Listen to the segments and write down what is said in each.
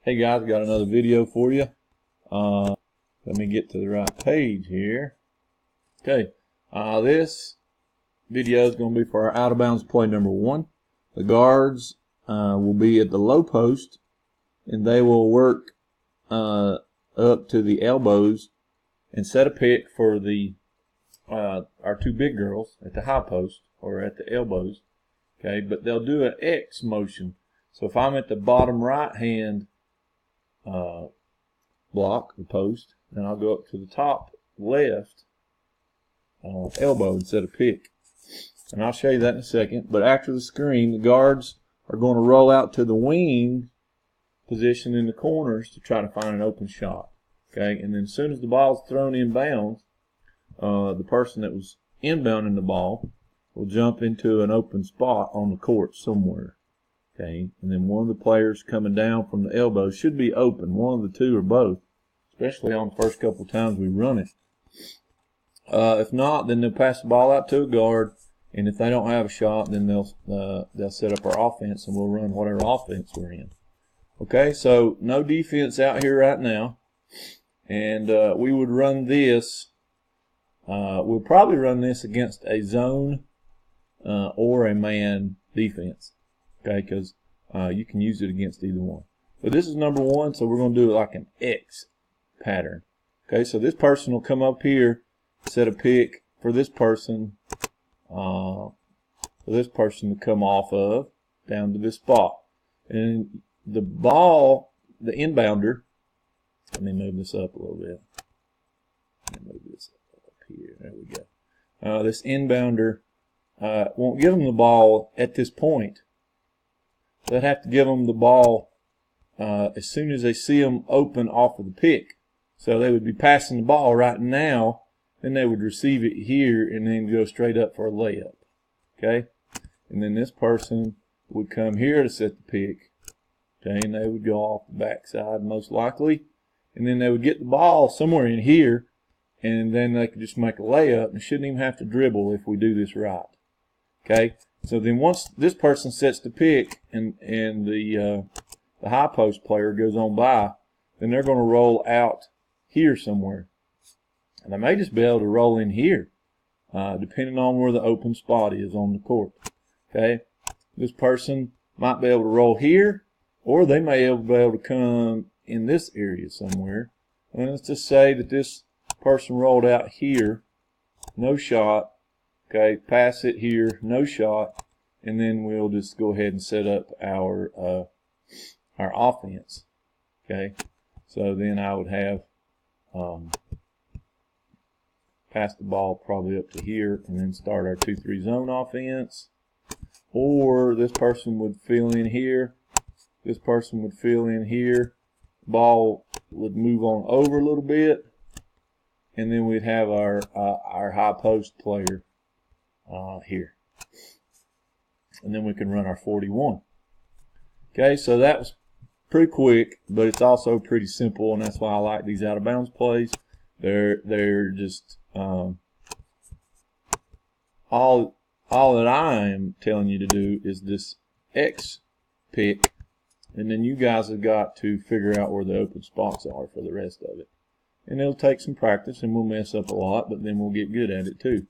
Hey guys, got another video for you. Let me get to the right page here. Okay, this video is going to be for our out of bounds play number 1. The guards will be at the low post, and they will work up to the elbows and set a pick for the our two big girls at the high post or at the elbows. Okay, but they'll do an X motion. So if I'm at the bottom right hand block, the post, then I'll go up to the top left elbow and set a pick. And I'll show you that in a second. But after the screen, the guards are going to roll out to the wing position in the corners to try to find an open shot. Okay, and then as soon as the ball is thrown inbounds, the person that was inbounding the ball will jump into an open spot on the court somewhere. Okay, and then one of the players coming down from the elbow should be open, one of the two or both, especially on the first couple times we run it. If not, then they'll pass the ball out to a guard, and if they don't have a shot, then they'll set up our offense, and we'll run whatever offense we're in. Okay, so no defense out here right now, and we would run this. We'll probably run this against a zone or a man defense. Okay, because you can use it against either one. But this is number 1, so we're going to do it like an X pattern. Okay, so this person will come up here, set a pick for this person, to come off of down to this spot. And the ball, the inbounder, let me move this up a little bit. Let me move this up here. There we go. This inbounder won't give them the ball at this point. They'd have to give them the ball as soon as they see them open off of the pick. So they would be passing the ball right now, then they would receive it here and then go straight up for a layup. Okay? And then this person would come here to set the pick. Okay, and they would go off the backside most likely. And then they would get the ball somewhere in here, and then they could just make a layup and shouldn't even have to dribble if we do this right. Okay? So then once this person sets the pick and the high post player goes on by, then they're going to roll out here somewhere. And they may just be able to roll in here, depending on where the open spot is on the court. Okay? This person might be able to roll here, or they may be able to come in this area somewhere. And let's just say that this person rolled out here, no shot. Okay, pass it here, no shot, and then we'll just go ahead and set up our offense. Okay, so then I would have pass the ball probably up to here, and then start our 2-3 zone offense. Or this person would fill in here. This person would fill in here. Ball would move on over a little bit, and then we'd have our high post player here, and then we can run our 41. Okay, so that was pretty quick, but it's also pretty simple, and that's why I like these out of bounds plays. They're just all that I am telling you to do is this X pick, and then you guys have got to figure out where the open spots are for the rest of it. And it'll take some practice, and we'll mess up a lot, but then we'll get good at it too.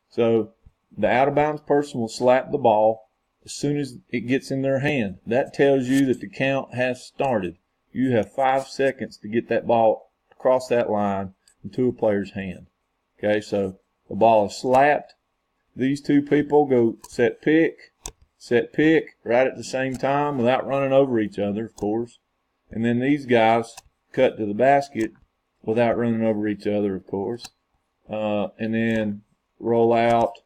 So the out of bounds person will slap the ball as soon as it gets in their hand. That tells you that the count has started. You have 5 seconds to get that ball across that line into a player's hand. Okay, so the ball is slapped. These two people go set pick right at the same time without running over each other, of course. And then these guys cut to the basket without running over each other, of course. And then roll out,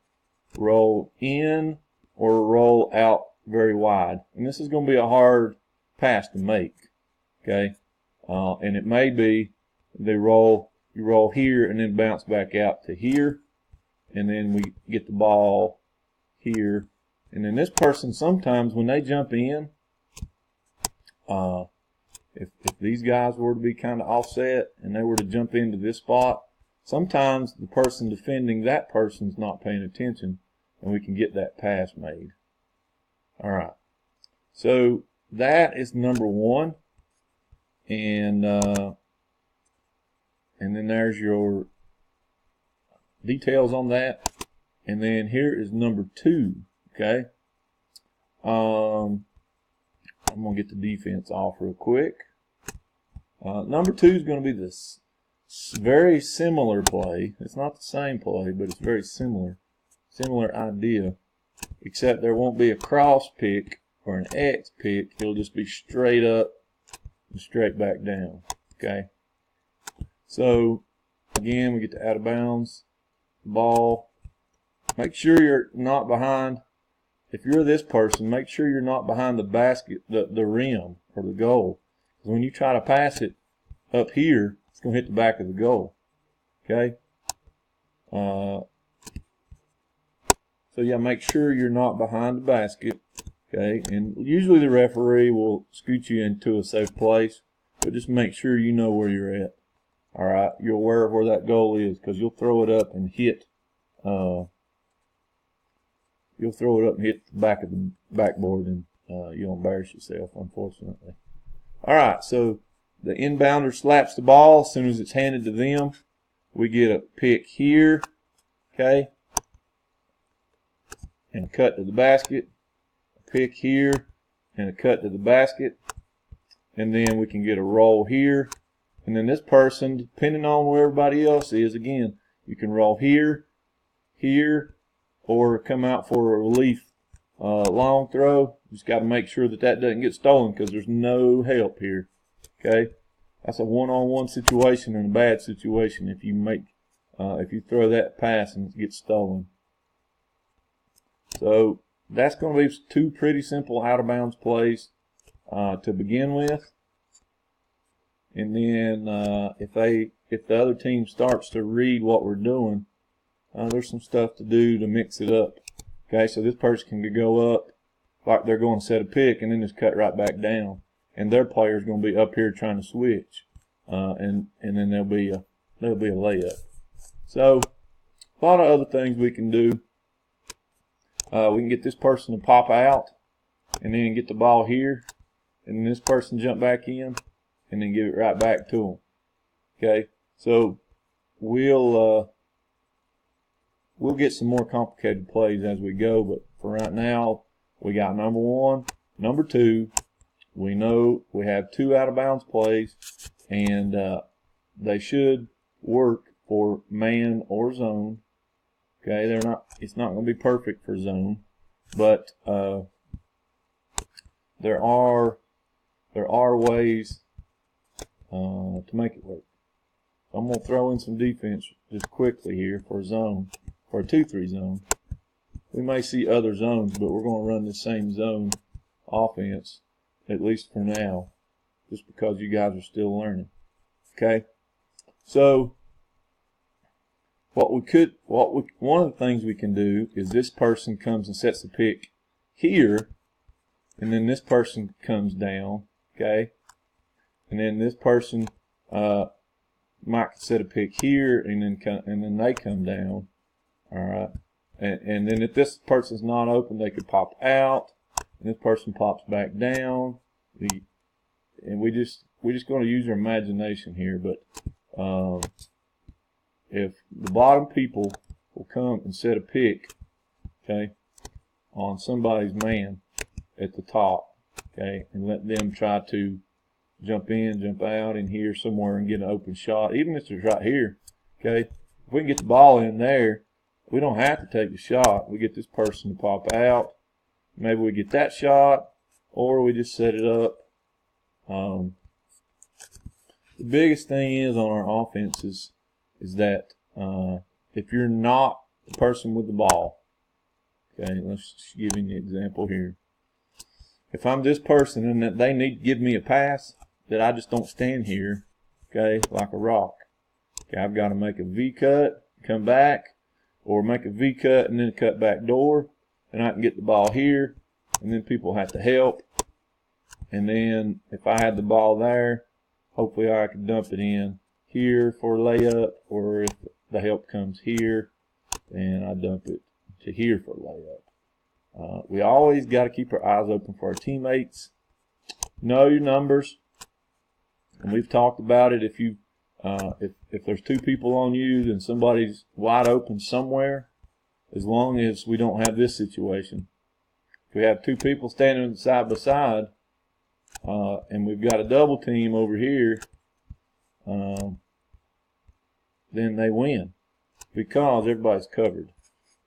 roll in, or roll out very wide. And this is going to be a hard pass to make. Okay? And it may be you roll here and then bounce back out to here. And then we get the ball here. And then this person, sometimes when they jump in, if these guys were to be kind of offset and they were to jump into this spot, sometimes the person defending that person's not paying attention, and we can get that pass made. All right. So that is number 1. and then there's your details on that. And then here is number 2. Okay. I'm gonna get the defense off real quick. Number 2 is going to be this very similar play. It's not the same play, but it's very similar idea, except there won't be a cross pick or an X pick. It'll just be straight up and straight back down. Okay. So again, we get to out of bounds ball. Make sure you're not behind. If you're this person, make sure you're not behind the basket, the rim or the goal. Because when you try to pass it up here, it's going to hit the back of the goal. Okay. So yeah, make sure you're not behind the basket. Okay. And usually the referee will scoot you into a safe place, but just make sure you know where you're at. All right. You're aware of where that goal is, because you'll throw it up and hit. You'll throw it up and hit the back of the backboard, and you'll embarrass yourself, unfortunately. All right, so the inbounder slaps the ball as soon as it's handed to them. We get a pick here, okay, and a cut to the basket. A pick here, and a cut to the basket. And then we can get a roll here. And then this person, depending on where everybody else is, again, you can roll here, here, or come out for a relief long throw. Just got to make sure that that doesn't get stolen, because there's no help here. Okay, that's a one-on-one situation and a bad situation if you throw that pass and it gets stolen. So that's going to be 2 pretty simple out-of-bounds plays to begin with. And then if the other team starts to read what we're doing, there's some stuff to do to mix it up. Okay, so this person can go up like they're going to set a pick, and then just cut right back down, and their player's going to be up here trying to switch, and then there'll be a layup. So a lot of other things we can do. We can get this person to pop out, and then get the ball here, and then this person jump back in, and then give it right back to them. Okay, so we'll get some more complicated plays as we go, but for right now, we got number 1, number 2. We know we have 2 out-of-bounds plays, and they should work for man or zone. Okay, it's not going to be perfect for zone, but there are ways to make it work. I'm going to throw in some defense just quickly here for zone. For a 2-3 zone. We may see other zones, but we're going to run the same zone offense, at least for now, just because you guys are still learning. Okay? So one of the things we can do is this person comes and sets the pick here, and then this person comes down, okay? And then this person might set a pick here, and then they come down. All right, and then if this person's not open, they could pop out, and this person pops back down. And we just going to use our imagination here. But if the bottom people will come and set a pick, okay, on somebody's man at the top, okay, and let them try to jump in, jump out in here somewhere and get an open shot, even if it's right here, okay. If we can get the ball in there, we don't have to take the shot. We get this person to pop out. Maybe we get that shot, or we just set it up. The biggest thing is on our offenses is that if you're not the person with the ball, okay, let's give you an example here. If I'm this person and that they need to give me a pass, that I just don't stand here, okay, like a rock. Okay, I've got to make a V cut, come back, or make a V cut and then cut back door, and I can get the ball here, and then people have to help. And then if I had the ball there, hopefully I could dump it in here for a layup, or if the help comes here, then I dump it to here for a layup. We always got to keep our eyes open for our teammates. Know your numbers. and we've talked about it. If you if there's two people on you, then somebody's wide open somewhere. As long as we don't have this situation, if we have two people standing side by side, and we've got a double team over here, then they win because everybody's covered.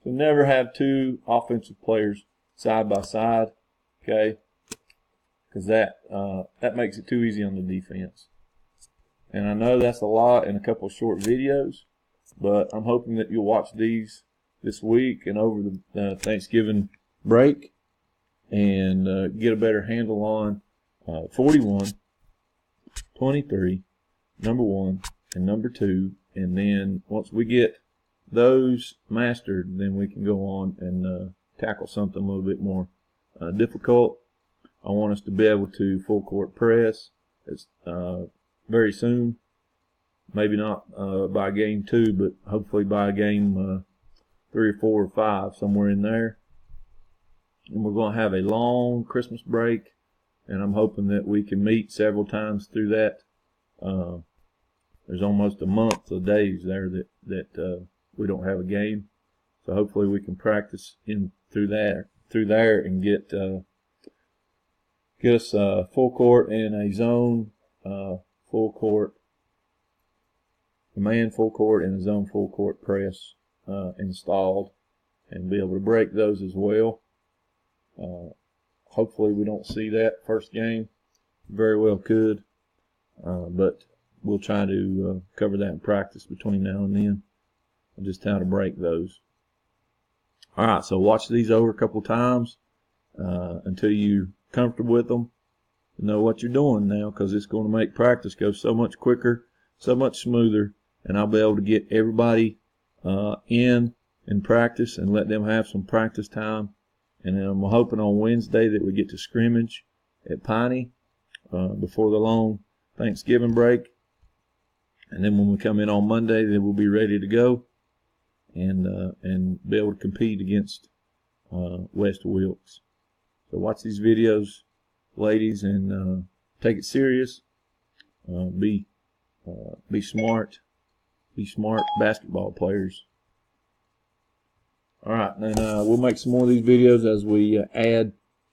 So never have two offensive players side by side, okay? Because that makes it too easy on the defense. And I know that's a lot in a couple of short videos, but I'm hoping that you'll watch these this week and over the Thanksgiving break and get a better handle on 41, 23, number 1, and number 2. And then once we get those mastered, then we can go on and tackle something a little bit more difficult. I want us to be able to full court press very soon. Maybe not by game 2, but hopefully by game 3 or 4 or 5, somewhere in there. And we're going to have a long Christmas break, and I'm hoping that we can meet several times through that. There's almost a month of days there that we don't have a game, so hopefully we can practice through there and get us full court and a zone full court, a man full court and a zone full court press installed, and be able to break those as well. Hopefully we don't see that first game. Very well could, but we'll try to cover that in practice between now and then, and just how to break those. All right, so watch these over a couple times until you're comfortable with them. You know what you're doing now, because it's going to make practice go so much quicker, so much smoother, and I'll be able to get everybody in practice and let them have some practice time. And then I'm hoping on Wednesday that we get to scrimmage at Piney before the long Thanksgiving break. And then when we come in on Monday, then we'll be ready to go and be able to compete against West Wilkes. So watch these videos, ladies, and take it serious. Be smart. Be smart basketball players. All right, and we'll make some more of these videos as we add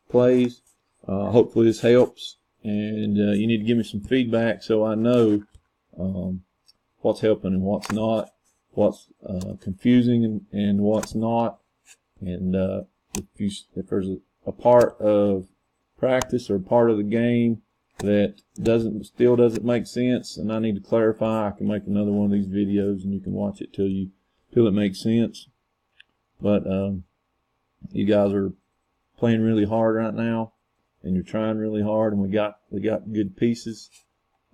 plays. Hopefully this helps, and you need to give me some feedback so I know what's helping and what's not, what's confusing and what's not. And if there's a part of practice or part of the game that still doesn't make sense and I need to clarify, I can make another one of these videos and you can watch it till it makes sense. But you guys are playing really hard right now, and you're trying really hard, and we got good pieces,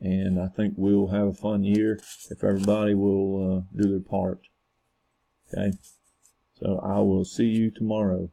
and I think we'll have a fun year if everybody will do their part. Okay, so I will see you tomorrow.